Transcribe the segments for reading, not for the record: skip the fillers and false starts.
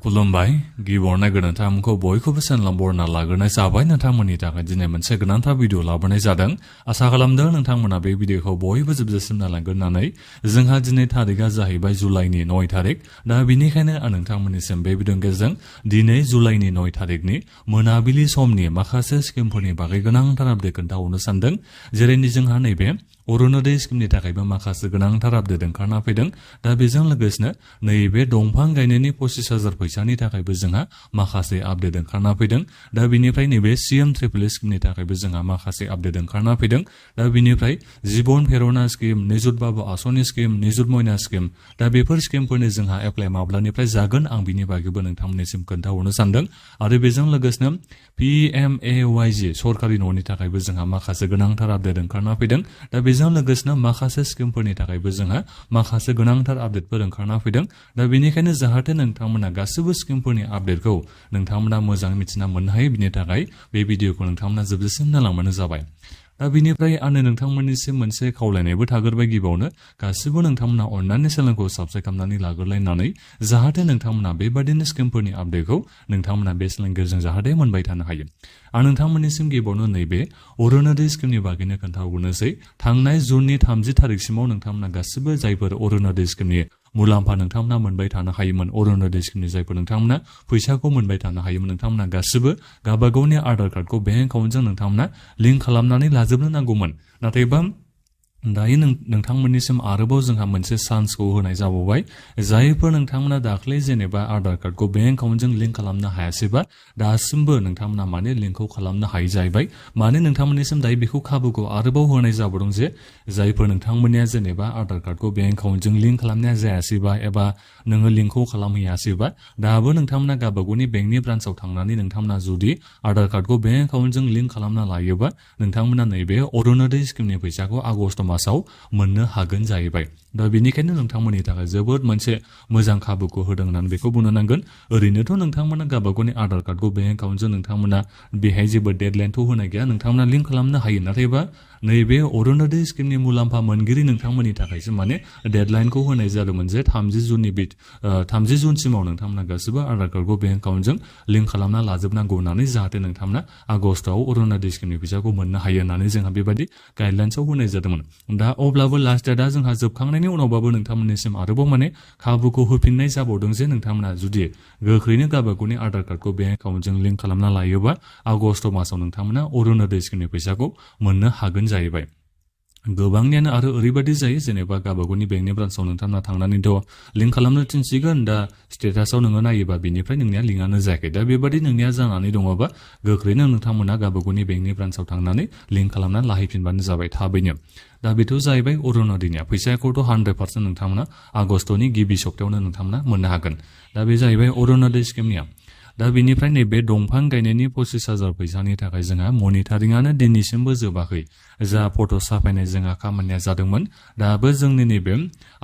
खुलुमबाय गिबियावनो गोनांथारखौ बयखौबो चेनेलाव बरना लाग्रोनाय जाबाय नोंथांमोननि थाखाय दिनै मोनसे गोनांथार भिडिअ लाबोनाय जादों आसा खालामदों नोंथांमोना बे भिडिअखौ बयबो जोबजासिम नायलांगोन होननानै जोंहा दिनै थारिखआ जाहैबाय जुलाइनि 9 थारिख दा बेनिखायनो आं नोंथांमोननिसिम बे भिडिअनि गेजेरजों दिनै जुलाइनि 9 थारिखनि मोनाबिलि समनि माखासे स्किमफोरनि बागै गोनांथार आपडेट खोन्थाहरनो सानदों जेरै जोंहा नैबे अरुणोदय स्किमनि थाखायबो माखासे गोनांथार आपडेट ओंखारना फैदों दा बेजों लोगोसेनो नैबे दंफां गायनायनि 25,000 फैसानि थाखायबो जोंहा माखासे आपडेट ओंखारना फैदों दा बिनिफ्राय नैबे CM ट्रिपल स्किमनि थाखायबो जोंहा माखासे आपडेट ओंखारना फैदों दा बिनिफ्राय जिबन प्रेरणा स्किम निजुत बाबु आसनि स्किम निजुत मयना स्किम दा बेफोर स्किमफोरनि जोंहा एप्लाइ माब्लानिफ्राय जागोन आं बिनि बागैबो नोंथांमोननिसिम खोन्थाहरनो सानदों आरो बेजों लोगोसेनो PMAY-G सरकारि न'नि थाखायबो जोंहा माखासे गोनांथार आपडेट ओंखारना फैदों दा बेजों लोगोसेनो माखासे स्किमफोरनि थाखायबो जोंहा माखासे गोनांथार आपडेटफोर ओंखारना फैदों दा बेनिखायनो जाहाथे नोंथांमोना गासिबो स्किमफोरनि आपडेटखौ नोंथांमोना मोजाङै मिथिना मोननो हायो बिनि थाखाय बे भिडिअखौ नोंथांमोना जोबजासिम नायलांबानो जाबाय दा बिनिफ्राय आङो नोंथांमोननिसिम मोनसे खावलायनायबो थागोरबाय गिबियावनो गासिबो नोंथांमोना अननानै चेनेलखौ साबस्क्राइब खालामनानै लाग्रोलायनानै जाहाथे नोंथांमोना बेबादिनो स्किमफोरनि आपडेटखौ नोंथांमोना बे चेनेलनि गेजेरजों जाहाथे मोनबाय थानो हायो आं नोंथांमोननिसिम गिबियावनो नैबे अरुणोदय स्किमनि बागैनो खोन्थाहरनोसै थांनाय जुननि 30 थारिखसिमाव नोंथांमोना गासिबो जायफोर अरुणोदय स्किमनि मुलाम्फा नोंथांमोना मोनबाय थानो हायोमोन अरुणोदय स्किमनि जायफोर नोंथांमोना फैसाखौ मोनबाय थानो हायोमोन नोंथांमोना गासिबो गावबा गावनि आधार कार्डखौ बेंक एकाउन्टजों नोंथांमोना लिंक खालामनानै लाजोबनो नांगौमोन नाथायबा दायो नोंथांमोननिसिम आरोबाव जोंहा मोनसे चान्सखौ होनाय जाबावबाय जायफोर नोंथांमोना दाख्लै जेनेबा आधार कार्डखौ बेंक एकाउन्टजों लिंक खालामनो हायासैबा दासिमबो नोंथांमोना माने लिंकखौ खालामनो हायै जाहैबाय माने नोंथांमोननिसिम दायो बेखौ खाबुखौ आरोबाव होनाय जाबावदों जे जायफोर नोंथांमोननिया जेनेबा आधार कार्डखौ बेंक एकाउन्टजों लिंक खालामनाया जायासैबा एबा नोङो लिंकखौ खालामहैयासैबा दाबो नोंथांमोना गावबागावनि बेंकनि ब्रान्सआव थांनानै नोंथांमोना जुदि आधार कार्डखौ बेंक एकाउन्टजों लिंक खालामना लायोबा नोंथांमोना नैबे अरुणोदय स्किमनि फैसाखौ आगष्ट मासाव मोननो हागोन जाहैबाय दा बेनिखायनो नोंथांमोननि थाखाय जोबोद मोनसे मोजां खाबुखौ होदों होननानै बेखौ बुंनो नांगोन ओरैनोथ' नोंथांमोना गावबागावनि आधार कार्डखौ बेंक एकाउन्टजों नोंथांमोना बेहाय जेबो डेडलाइनथ' होनाय गैया नोंथांमोना लिंक खालामनो हायो नाथायबा नैबे अरुणोदय स्किमनि मुलाम्फा मोनगिरि नोंथांमोननि थाखायसो माने डेडलाइनखौ होनाय जादोंमोन जे 30 जुनसिमाव नोंथांमोना गासिबो आधार कार्डखौ बेंक एकाउन्टजों लिंक खालामना लाजोबनांगौ होननानै जाहाथे नोंथांमोना आगस्टआव अरुणोदय स्किमनि फैसाखौ मोननो हायो होननानै जोंहा बेबायदि गाइडलाइन्सआव होनाय जादोंमन दा अब्लाबो लास्ट डेटआ जोंहा जोबखांनायनि उनावबाबो नोंथांमोननिसिम आरोबाव माने खाबुखौ होफिननाय जाबावदों जे नोंथांमोना जुदि गोख्रैनो गावबागावनि आधार कार्डखौ बेंक एकाउन्टजों लिंक खालामना लायोबा आगस्ट मासाव नोंथांमोना अरुणोदय स्किमनि फैसाखौ मोननो हागोन जाहैबाय गोबांनियानो आरो ओरैबायदि जायो जेनेबा गावबागावनि बेंकनि ब्रान्सआव नोंथांमोना थांनानैथ' लिंक खालामनो थिनसिगोन दा स्टेटासआव नोङो नायोबा बेनिफ्राय नोंनिया लिंकआनो जायाखै दा बेबायदि नोंनिया जानानै दङबा गोख्रैनो नोंथांमोना गावबागावनि बेंकनि ब्रान्सआव थांनानै लिंक खालामनानै लाहैफिनबानो जाबाय थाबैनो दा बेथ' जाहैबाय अरुणोदयनिया फैसाखौथ' 100% नोंथांमोना आगस्टनि गिबि सप्तायावनो नोंथांमोना मोननो हागोन दा बे जाहैबाय अरुणोदय स्किमनिया दा बेनिफ्राय नैबे दंफां गायनायनि 25,000 फैसानि थाखाय जोंहा मनिटारिंआनो दिनैसिमबो जोबाखै जा फट' साफायनाय जोंहा खामानिया जादोंमोन दाबो जोंनि नैबे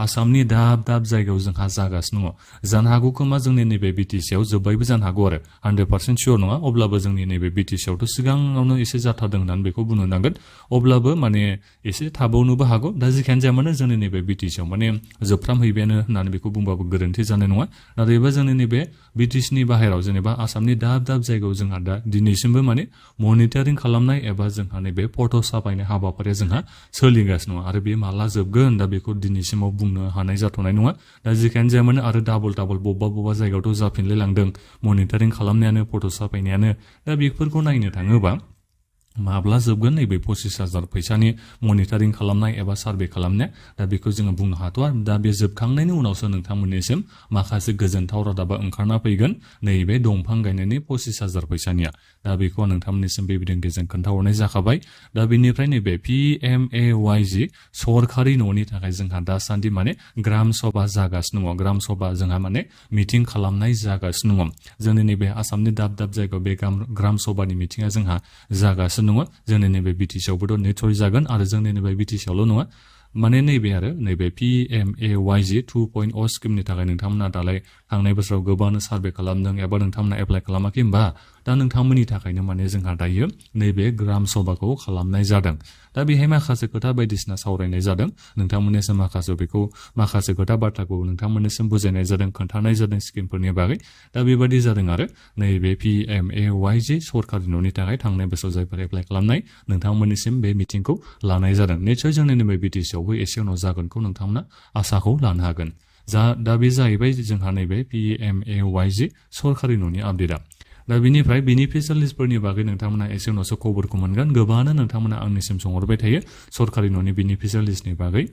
आसामनि दाब दाब जायगायाव जोंहा जागासिनो दङ जानो हागौ खोमा जोंनि नैबे बिटिसिआव जोब्बायबो जानो हागौ आरो 100% सियर नङा अब्लाबो जोंनि नैबे बिटिसिआवथ' सिगाङावनो एसे जाथारदों होननानै बेखौ बुंनो नांगोन अब्लाबो माने एसे थाबावनोबो हागौ दा जिखियानो जाया मानो जोंनि नैबे बिटिसिआव माने जोबफ्रामहैबायानो होननानै बेखौ बुंबाबो गोरोन्थि जानाय नङा नाथायबा जोंनि नैबे बिटिसिनि बाहेराव जेनेबा आसामनि दाब दाब जायगायाव जोंहा दा दिनैसिमबो माने मनिटरिं खालामनाय एबा जोंहा नैबे फट' साफायनाय हाबाफारिया जोंहा सोलिगासिनो दङ आरो बे माला जोबगोन दा बेखौ दिनैसिमाव बुंनो हानाय जाथ'नाय नङा दा जिखियानो जाया मानो आरो डाबल बबेबा जायगायावथ' जाफिनलाय लांदों मनिटरिं खालामनायानो फट' साफायनायानो दा बेफोरखौ नायनो थाङोबा माब्ला जोबगोन नैबे 25,000 फैसानि मनिटरिं खालामनाय एबा सार्भे खालामनाय दा बेखौ जोङो बुंनो हाथ'आ दा बे जोबखांनायनि उनावसो नोंथांमोननिसिम माखासे गोजोनथाव रादाबा ओंखारना फैगोन नैबे दंफां गायनायनि 25,000 फैसानिया दा बेखौ नोंथांमोननिसिम बे भिडिअनि गेजेरजों खोन्थाहरनाय जाखाबाय दा बेनिफ्राय नैबे PMAY-G सरकारि न'नि थाखाय जोंहा दासान्दि माने ग्राम सभा जागासिनो दङ ग्राम सभा जोंहा माने मिटिं खालामनाय जागासिनो दङ जोंनि नैबे आसामनि दाब दाब जायगायाव बे ग्राम सभानि मिटिङा जोंहा जागासिनो दङ जोंनि नैबे बिटिसिआवबोथ' निस्सय जागोन आरो जोंनि नैबे बिटिसिआवल' नङा माने नैबे PMAY-G 2.0 स्किमनि थाखाय नोंथांमोना दालाय थांनाय बोसोराव गोबां सार्भे खालामदों एबा नोंथांमोना एप्लाइ खालामाखै होमबा दा नोंथांमोननि थाखायनो माने जोंहा दायो नैबे ग्राम सभाखौ खालामनाय जादों दा बेहाय माखासे खोथा बायदिसिना सावरायनाय जादों नोंथांमोननिसिम माखासे खोथा बाथ्राखौ नोंथांमोननिसिम बुजायनाय जादों खोन्थानाय जादों स्किमफोरनि बागै दा बेबायदि जादों आरो नैबे PMAY-G सरकारि न'नि थाखाय थांनाय बोसोराव जायफोर एप्लाइ खालामनाय नोंथांमोननिसिम बे मिटिंखौ लानाय जादों निसय जोंनि नैबे BTC-आवबो एसे उनाव जागोनखौ नोंथांमोना आसाखौ लानो हागोन दा बे जाहैबाय जोंहा नैबे PMAY-G सरकारि न'नि आपडेटआ दा बिनिफ्राय बेनिफिसियेल लिस्टफोरनि बागै नोंथांमोना एसे उनावसो खबरखौ मोनगोन गोबाङानो नोंथांमोना आंनिसिम सोंहरबाय थायो सरकारि न'नि बेनिफिसियेल लिस्टनि बागै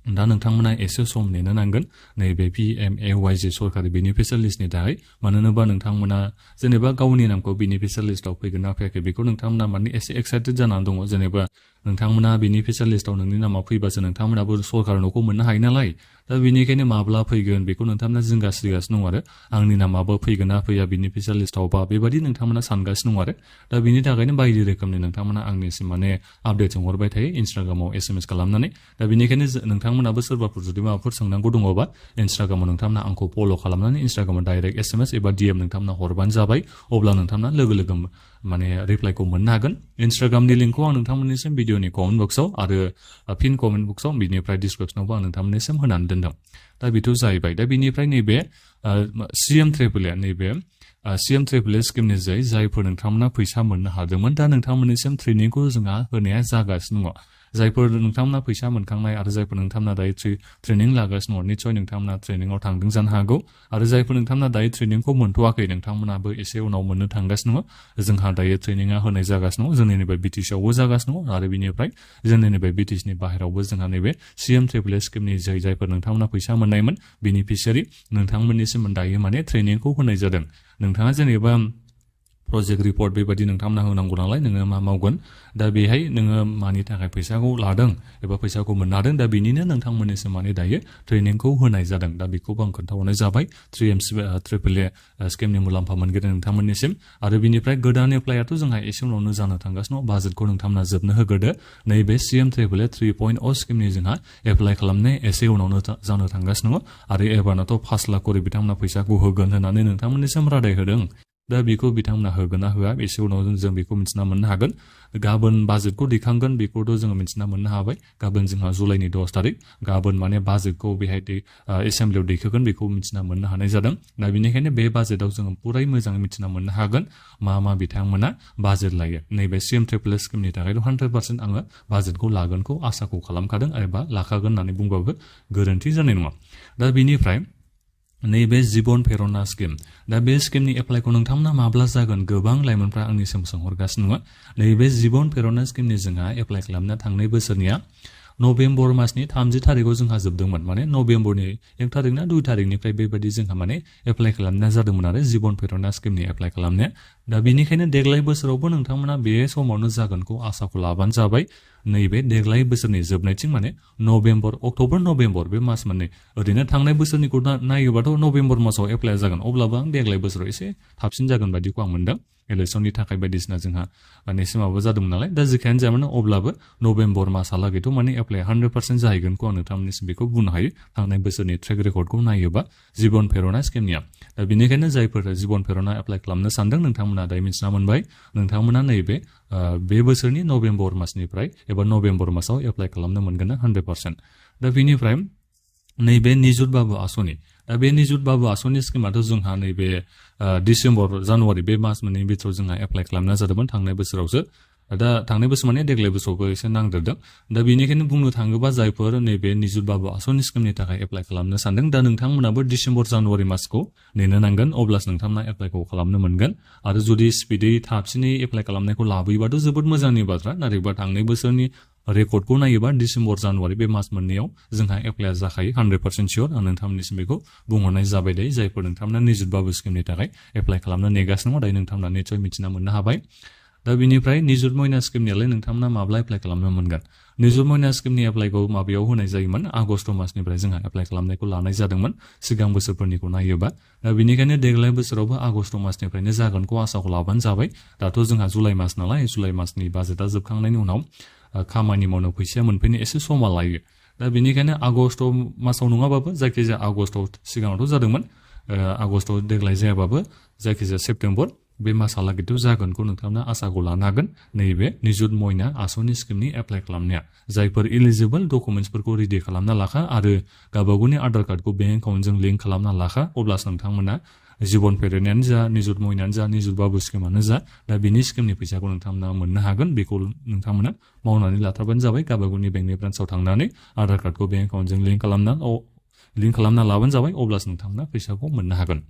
दा नोंथांमोना एसे सम नेनो नांगोन नैबे PMAY-G सरकारि बेनिफिसियेल लिस्टनि थाखाय मानो होनोबा नोंथांमोना जेनेबा गावनि नामखौ बेनिफिसियेल लिस्टआव फैगोन ना फैयाखै बेखौ नोंथांमोना माने एसे एक्साइटेड जानानै दङ जेनेबा नोंथांमोना बेनिफिसियेल लिस्टआव नोंनि नामा फैबासो नोंथांमोनाबो सरकारि न'खौ मोननो हायो नालाय दा बेनिखायनो माब्ला फैगोन बेखौ नोंथांमोना जिंगासिगासिनो दं आरो आंनि नामाबो फैगोन ना फैया बेनिफिसियेल लिस्टआव बा बेबायदि नोंथांमोना सानगासिनो दं आरो दा बिनि थाखायनो बायदि रोखोमनि नोंथांमोना आंनिसिम माने आपडेट सोंहरबाय थायो इन्स्टाग्रामाव SMS खालामनानै दा बेनिखायनो नोंथांमोनाबो सोरबाफोर जुदि माबाफोर सोंनांगौ दङबा इन्स्टाग्रामाव नोंथांमोना आंखौ फल' खालामनानै इन्स्टाग्रामाव डाइरेक्ट SMS एबा DM नोंथांमोना हरबानो जाबाय अब्ला नोंथांमोना लोगो माने रिप्लाइखौ मोननो हागोन इन्स्टाग्रामनि लिंकखौ आं नोंथांमोननिसिम भिडिअनि कमेन्ट बक्सआव आरो फिन कमेन्ट बक्सआव बिनिफ्राय डिसक्रिपसनावबो आं नोंथांमोननिसिम होनानै दोनदों दा बेथ' जाहैबाय दा बिनिफ्राय नैबे CM-AAA स्किमनि जायफोर नोंथांमोना फैसा मोननो हादोंमोन दा नोंथांमोननिसिम ट्रेनिंखौ जोंहा होनाया जागासिनो दङ जायफोर नोंथांमोना फैसा मोनखांनाय आरो जायफोर नोंथांमोना दायो ट्रेनिं लागासिनो दङ निसय नोंथांमोना ट्रेनिंआव थांदों जानो हागौ आरो जायफोर नोंथांमोना दायो ट्रेनिंखौ मोनथ'वाखै नोंथांमोनाबो एसे उनाव मोननो थांगासिनो दङ जोंहा दायो ट्रेनिंआ होनाय जागासिनो दङ जोंनि नैबे BTC-आवबो जागासिनो दङ आरो बिनिफ्राय जोंनि नैबे BTC-नि बाहेरावबो जोंहा नैबे CM-AAA स्किमनि जायफोर नोंथांमोना फैसा मोननायमोन बेनिफिसियारि नोंथांमोननिसिम दायो माने ट्रेनिंखौ होनाय जादों नोंथाङा जेनेबा प्रजेक्ट रिपर्ट बेबायदि नोंथांमोना होनांगौ नालाय नोङो मा मावगोन दा बेहाय नोङो मानि थाखाय फैसाखौ लादों एबा फैसाखौ मोननो हादों दा बिनिनो नोंथांमोननिसिम माने दायो ट्रेनिंखौ होनाय जादों दा बेखौबो आं खोन्थाहरनाय जाबाय AAA स्किमनि मुलाम्फा मोनगोन नोंथांमोननिसिम आरो बिनिफ्राय गोदान एप्लाइआथ' जोंहा एसे उनावनो जानो थांगासिनो दं बाजेटखौ नोंथांमोना जोबनो होग्रोदो नैबे CM-AAA 3.0 स्किमनि जोंहा एप्लाइ खालामनाय एसे उनावनो जानो थांगासिनो दङ आरो एबारनाथ' 5 लाख करि बिथांमोना फैसाखौ होगोन होननानै नोंथांमोननिसिम रादाय होदों दा बेखौ बिथांमोना होगोन ना होआ एसे उनाव जों बेखौ मिथिना मोननो हागोन गाबोन बाजेटखौ दैखांगोन बेखौथ' जोङो मिथिना मोननो हाबाय गाबोन जोंहा जुलाइनि 10 तारिख गाबोन माने बाजेटखौ बेहाय एसेम्बलियाव दैखोगोन बेखौ मिथिना मोननो हानाय जादों दा बेनिखायनो बे बाजेटआव जोङो पुराय मोजाङै मिथिना मोननो हागोन मा बिथांमोना बाजेट लायो नैबे CM-AAA स्किमनि थाखाय 100% आङो बाजेटखौ लागोनखौ आसाखौ खालामखादों एबा लाखागोन होननानै बुंबाबो गोरोन्थि जानाय नङा दा बेनिफ्राय नैबे जिबन प्रेरणा स्किम दा बे स्किमनि एप्लाइखौ नोंथांमोना माब्ला जागोन गोबां लाइमोनफ्रा आंनिसिम सोंहरगासिनो दङ नैबे जिबन प्रेरणा स्किमनि जोंहा एप्लाइ खालामना थांनाय बोसोरनिया नभेम्बर मासनि 30 तारिखआव जोंहा जोबदोंमोन माने नभेम्बरनि 1 तारिख ना 2 तारिखनिफ्राय बेबायदि जोंहा माने एप्लाइ खालामनाय जादोंमोन आरो जिबन प्रेरणा स्किमनि एप्लाइ खालामनाया दा बेनिखायनो देग्लाय बोसोरावबो नोंथांमोना बे समावनो जागोनखौ आसाखौ लाबानो जाबाय नैबे देग्लाय बोसोरनि जोबनायथिं माने अक्ट'बर नभेम्बर बे मास मोननै ओरैनो थांनाय बोसोरनिखौ नायोबाथ' नभेम्बर मासाव एप्लाइ जागोन अब्लाबो आं देग्लाय बोसोराव एसे थाबसिन जागोन बायदिखौ आं मोनदों इलेक्सननि थाखाय बायदिसिना जोंहा माने सिमाबो जादोंमोन नालाय दा जेखियानो जायामानो अब्लाबो नभेम्बर मासहालागैथ' माने एप्लाइ 100% जाहैगोनखौ आं नोंथांमोननिसिम बेखौ बुंनो हायो थांनाय बोसोरनि ट्रेक रेकर्डखौ नायोबा जिबन प्रेरणा स्किमनिया दा बेनिखायनो जायफोर जिबन प्रेरणा एप्लाइ खालामनो सानदों नोंथांमोना दायो मिथिना मोनबाय नोंथांमोना नैबे बे बोसोरनि नभेम्बर मासनिफ्राय एबा नभेम्बर मासाव एप्लाइ खालामनो मोनगोन ना 100% दा बेनिफ्राय नैबे निजुत बाबु आसनि दा बे निजुत बाबु आसनि स्किमाथ' जोंहा नैबे डिसेम्बर जानुवारि बे मास मोननै बिथोराव जोंहा एप्लाइ खालामनाय जादोंमोन थांनाय बोसोरावसो दा थांनाय बोसोर माने देग्लाय बोसोरावबो एसे नांदेरदों दा बेनिखायनो बुंनो थाङोबा जायफोर नैबे निजुत बाबु आसनि स्किमनि थाखाय एप्लाइ खालामनो सानदों दा नोंथांमोनाबो डिसेम्बर जानुवारि मासखौ नेनो नांगोन अब्लासो नोंथांमोना एप्लाइखौ खालामनो मोनगोन आरो जुदि स्पिडै थाबसिनै एप्लाइ खालामनायखौ लाबोयोबाथ' जोबोद मोजांनि बाथ्रा नाथायबा थांनाय बोसोरनि रेकर्डखौ नायोबा डिसेम्बर जानुवारि बे मास मोननैयाव जोंहा एप्लाइआ जाखायो 100% सियर आं नोंथांमोननिसिम बेखौ बुंहरनाय जाबाय दायो जायफोर नोंथांमोना निजुत बाबु स्किमनि थाखाय एप्लाइ खालामनो नेगासिनो दङ दायो नोंथांमोना निसय मिथिना मोननो हाबाय दा बेनिफ्राय निजुत मयना स्किमनियालाय नोंथांमोना माब्ला एप्लाइ खालामनो मोनगोन निजुत मयना स्किमनि एप्लाइखौ माबायाव होनाय जायोमोन आगस्ट मासनिफ्राय जोंहा एप्लाइ खालामनायखौ लानाय जादोंमोन सिगां बोसोरफोरनिखौ नायोबा दा बेनिखायनो देग्लाय बोसोरावबो आगस्ट मासनिफ्रायनो जागोनखौ आसाखौ लाबानो जाबाय दाथ' जोंहा जुलाइ मास नालाय जुलाइ मासनि बाजेटआ जोबखांनायनि उनाव खामानि मावनो फैसाया मोनफैनो एसे समा लायो दा बेनिखायनो आगस्ट मासाव नङाबाबो जायखिजाया आगस्टआव सिगाङावथ' जादोंमोन आगस्टआव देग्लाय जायाबाबो जायखिजाया सेप्तेम्बर बे मासालागैथ' जागोनखौ नोंथांमोना आसाखौ लानो हागोन नैबे निजुत मयना आसनि स्किमनि एप्लाइ खालामनाया जायफोर इलिजिबोल डकुमेन्टसफोरखौ रेडि खालामना लाखा आरो गावबागावनि आधार कार्डखौ बेंक एकाउन्टजों लिंक खालामना लाखा अब्लासो नोंथांमोना जिबन प्रेरणायानो जा निजुत मयनायानो जा निजुत बाबु स्किमानो जा दा बिनि स्किमनि फैसाखौ नोंथांमोना मोननो हागोन बेखौ नोंथांमोना मावनानै लाथारबानो जाबाय गावबागावनि बेंकनि ब्रान्सआव थांनानै आधार कार्डखौ बेंक एकाउन्टजों लिंक खालामना लाबानो जाबाय अब्लासो नोंथांमोना फैसाखौ मोननो हागोन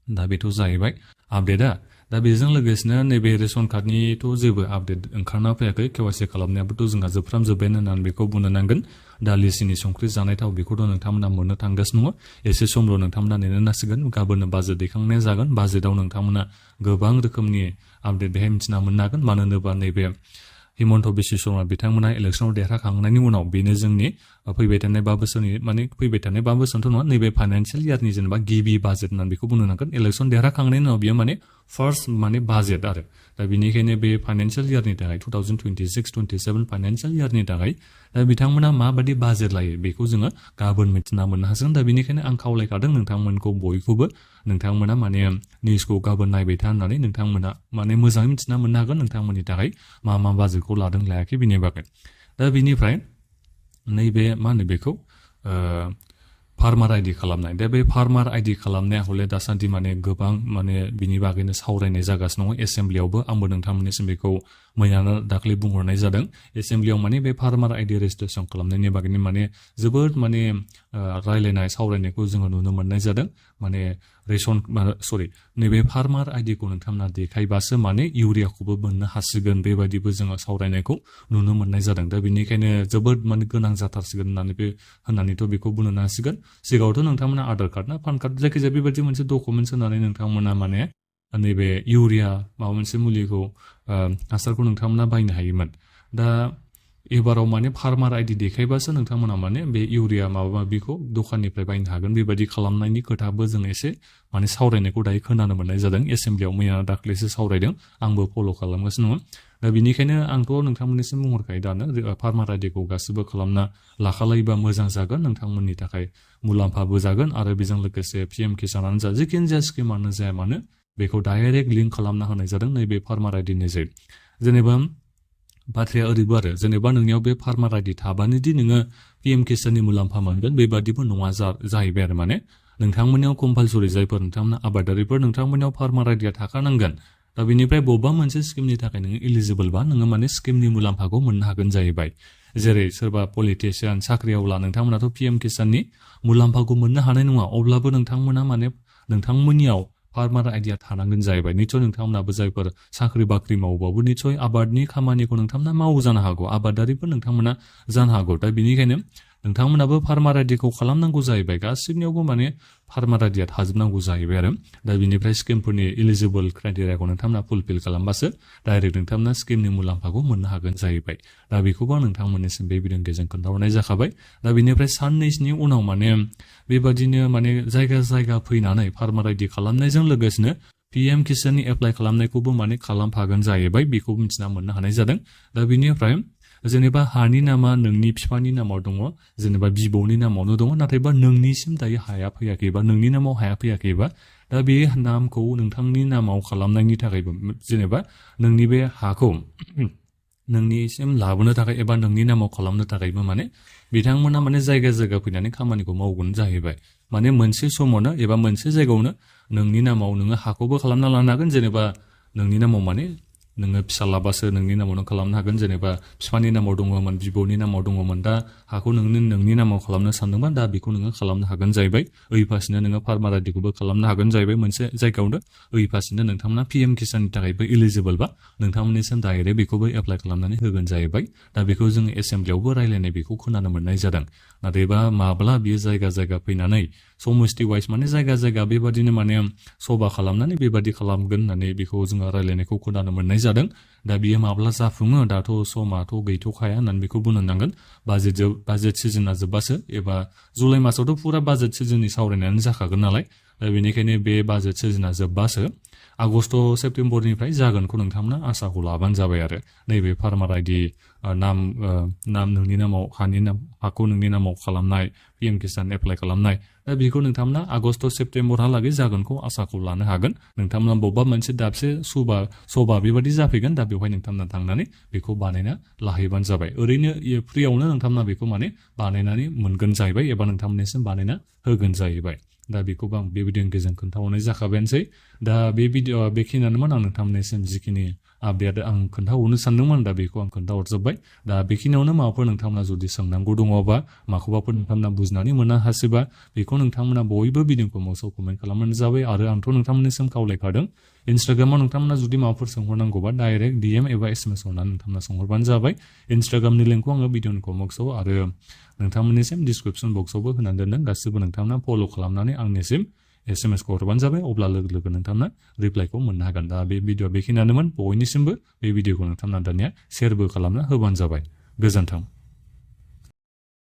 दा बेथ' जाहैबाय आपडेटआ दा बेजों लोगोसेनो नैबे रेशन कार्डनिथ' जेबो आपडेट ओंखारना फैयाखै केवाइसि खालामनायाबोथ' जोंहा जोबफ्रामजोब्बायानो होननानै बेखौ बुंनो नांगोन दालि सिनि संख्रि जानाय थाव बेखौथ' नोंथांमोना मोननो थांगासिनो नङा एसे समल' नोंथांमोना नेनो नांसिगोन गाबोननो बाजेट दैखांनाया जागोन बाजेटआव नोंथांमोना गोबां रोखोमनि आपडेट बेहाय मिथिना मोननो हागोन मानो होनोबा नैबे हिमन्त बिश्व शर्मा बिथांमोना इलेक्सनाव देरहाखांनायनि उनाव बेनो जोंनि फैबाय थानाय 5 बोसोरनि माने फैबाय थानाय 5 बोसोरथ' नङा नैबे फाइनान्सियेल इयारनि जेनेबा गिबि बाजेट होननानै बेखौ बुंनो नांगोन इलेक्सन देरहाखांनायनि उनाव बियो माने फार्स्ट माने बाजेट आरो दा बेनिखायनो बे फाइनान्सियेल इयारनि थाखाय 2026-27 फाइनान्सियेल इयारनि थाखाय दा बिथांमोना माबायदि बाजेट लायो बेखौ जोङो गाबोन मिथिना मोननो हागोन दा बेनिखायनो आं खावलायखादों नोंथांमोनखौ बयखौबो नोंथांमोना माने निउसखौ गाबोन नायबाय था होननानै नोंथांमोना माने मोजाङै मिथिना मोननो हागोन नोंथांमोननि थाखाय मा बाजेटखौ लादों लायाखै बिनि बागै दा बिनिफ्राय नैबे मा होनो बेखौ फार्मार आइडि खालामनाय दा बे फार्मार आइडि खालामनाया हले दासान्दि माने गोबां माने बिनि बागैनो सावरायनाय जागासिनो दङ एसेम्ब्लियावबो आंबो नोंथांमोननिसिम बेखौ मैयानो दाख्लै बुंहरनाय जादों एसेम्ब्लियाव माने बे फार्मार आइडि रेजिस्ट्रेसन खालामनायनि बागैनो माने जोबोद माने रायलायनाय सावरायनायखौ जोङो नुनो मोननाय जादों माने नैबे फार्मार आइडिखौ नोंथांमोना देखायबासो माने इउरियाखौबो मोननो हासिगोन बेबायदिबो जोङो सावरायनायखौ नुनो मोननाय जादों दा बेनिखायनो जोबोद माने गोनां जाथारसिगोन होननानैथ' बेखौ बुंनो नांसिगोन सिगाङावथ' नोंथांमोना आधार कार्ड ना पान कार्ड जायखिजाया बेबायदि मोनसे डकुमेन्टस होनानै नोंथांमोना माने नैबे इउरिया माबा मोनसे मुलिखौ हासारखौ नोंथांमोना बायनो हायोमोन दा एबाराव माने फार्मार आइडि देखायबासो नोंथांमोना माने बे इउरिया माबा माबिखौ दखाननिफ्राय बायनो हागोन बेबायदि खालामनायनि खोथाबो जों एसे माने सावरायनायखौ दायो खोनानो मोननाय जादों एसेम्ब्लियाव मैया दाख्लैसो सावरायदों आंबो फल' खालामगासिनो दङ दा बेनिखायनो आंथ' नोंथांमोननिसिम बुंहरखायो दानो फार्मार आइडिखौ गासिबो खालामना लाखालायोबा मोजां जागोन नोंथांमोननि थाखाय मुलाम्फाबो जागोन आरो बेजों लोगोसे PM किसानानो जा जिखियानो जाया स्किमानो जाया मानो बेखौ डाइरेक्ट लिंक खालामना होनाय जादों नैबे फार्मार आइडिनि जेनेबा बाथ्राया ओरैबो आरो जेनेबा नोंनियाव बे फार्मार आइडि थाबानो दि नोङो PM किसाननि मुलाम्फा मोनगोन बेबादिबो नङा जाहैबाय आरो माने नोंथांमोननियाव कम्पालसरि जायफोर नोंथांमोना आबादारिफोर नोंथांमोननियाव फार्मार आइडिया थाखानांगोन दा बेनिफ्राय बबेबा मोनसे स्किमनि थाखाय नोङो इलिजिबोलबा नोङो माने स्किमनि मुलाम्फाखौ मोननो हागोन जाहैबाय जेरै सोरबा पलिटिशियान साख्रियावला नोंथांमोनाथ' PM किसाननि मुलाम्फाखौ मोननो हानाय नङा अब्लाबो नोंथांमोना माने नोंथांमोननियाव फार्मार आइडिया थानांगोन जाहैबाय निसय नोंथांमोनाबो जायफोर साख्रि बाख्रि मावबाबो निसय आबादनि खामानिखौ नोंथांमोना मावो जानो हागौ आबादारिफोर नोंथांमोना जानो हागौ दा बेनिखायनो नोंथांमोनाबो फार्मार आइडिखौ खालामनांगौ जाहैबाय गासिबनियावबो माने फार्मार आइडिया थाजोबनांगौ जाहैबाय आरो दा बिनिफ्राय स्किमफोरनि इलिजिबोल क्राइटेरियाखौ नोंथांमोना फुलफिल खालामबासो डाइरेक्ट नोंथांमोना स्किमनि मुलाम्फाखौ मोननो हागोन जाहैबाय दा बेखौबो आं नोंथांमोननिसिम बे भिडिअनि गेजेरजों खोन्थाहरनाय जाखाबाय दा बिनिफ्राय साननैसोनि उनाव माने बेबादिनो माने जायगा फैनानै फार्मार आइडि खालामनायजों लोगोसेनो PM किसाननि एप्लाइ खालामनायखौबो माने खालामफागोन जाहैबाय बेखौ मिथिना मोननो हानाय जादों दा बिनिफ्राय जेनेबा हानि नामा नोंनि बिफानि नामाव दङ जेनेबा बिबौनि नामावनो दङ नाथायबा नोंनिसिम दायो हाया फैयाखैबा नोंनि नामाव हाया फैयाखैबा दा बे नामखौ नोंथांनि नामाव खालामनायनि थाखायबो जेनेबा नोंनि बे हाखौ नोंनिसिम लाबोनो थाखाय एबा नोंनि नामाव खालामनो थाखायबो माने बिथांमोना माने जायगा फैनानै खामानिखौ मावगोन जाहैबाय माने मोनसे समावनो एबा मोनसे जायगायावनो नोंनि नामाव नोङो हाखौबो खालामना लानो हागोन जेनेबा नोंनि नामाव माने नोङो फिसालाबासो नोंनि नामावनो खालामनो हागोन जेनेबा बिफानि नामाव दङमोन बिबौनि नामाव दङमोन दा हाखौ नोंनि नामाव खालामनो सानदोंबा दा बेखौ नोङो खालामनो हागोन जाहैबाय ओइफासिनो नोङो फार्मार आइडिखौबो खालामनो हागोन जाहैबाय मोनसे जायगायावनो ओइफासिनो नोंथांमोना PM किसाननि थाखायबो इलिजिबोलबा नोंथांमोननिसिम डाइरेक्ट बेखौबो एप्लाइ खालामनानै होगोन जाहैबाय दा बेखौ जोङो एसेम्ब्लियावबो रायलायनाय बेखौ खोनानो मोननाय जादों नाथायबा माब्ला बियो जायगा फैनानै समस्टि वाइस माने जायगा बेबादिनो माने सभा खालामनानै बेबादि खालामगोन होननानै बेखौ जोङो रायलायनायखौ खोनानो मोननाय जादों दा बियो माब्ला जाफुङो दाथ' समाथ' गैथ'खाया होननानै बेखौ बुंनो नांगोन बाजेट सिजोना जोब्बासो एबा जुलाइ मासावथ' फुरा बाजेट सिजोननि सावरायनायानो जाखागोन नालाय दा बेनिखायनो बे बाजेट सिजोना जोब्बासो आगष्ट सेप्तेम्बरनिफ्राय जागोनखौ नोंथांमोना आसाखौ लाबानो जाबाय आरो नैबे फार्मार आइडि नाम नोंनि नामाव हाखौ नोंनि नामाव खालामनाय PM किसान एप्लाइ खालामनाय दा बेखौ नोंथांमोना आगष्ट सेप्तेम्बरहालागै जागोनखौ आसाखौ लानो हागोन नोंथांमोना बबेबा मोनसे दाबसे सभा बेबायदि जाफैगोन दा बेवहाय नोंथांमोना थांनानै बेखौ बानायना लाहैबानो जाबाय ओरैनो फ्रियावनो नोंथांमोना बेखौ माने बानायनानै मोनगोन जाहैबाय एबा नोंथांमोननिसिम बानायना होगोन जाहैबाय दा बेखौबो आं बे भिडिअनि गेजेरजों खोन्थाहरनाय जाखाबायानोसै दा बे भिडिअ बेखिनियानोमोन आं नोंथांमोननिसिम जिखिनि आपडेट आं खोन्थाहरनो सानदोंमोन दा बेखौ आं खोन्थाहरजोब्बाय दा बेखिनियावनो माबाफोर नोंथांमोना जुदि सोंनांगौ दङबा माखौबाफोर नोंथांमोना बुजिनानै मोना हासिबा बेखौ नोंथांमोना बयबो भिडिअखौ मोसौ कमेन्ट खालामबानो जाबाय आरो आंथ' नोंथांमोननिसिम खावलायखादों इन्स्टाग्रामाव नोंथांमोना जुदि माबाफोर सोंहरनांगौबा डाइरेक्ट DM एबा SMS हरनानै नोंथांमोना सोंहरबानो जाबाय इन्स्टाग्रामनि लिंकखौ आङो भिडिअनि कमेन्ट्सआव आरो नोंथांमोननिसिम डिसक्रिपसन बक्सआवबो होनानै दोनदों गासिबो नोंथांमोना फल' खालामनानै आंनिसिम SMS खौ हरबानो जाबाय अब्ला लोगो नोंथांमोना रिप्लाइखौ मोननो हागोन दा बे भिडिअ बेखिनियानोमोन बयनिसिमबो बे भिडिअखौ नोंथांमोना दानिया शेयारबो खालामना होबानो जाबाय गोजोन्थों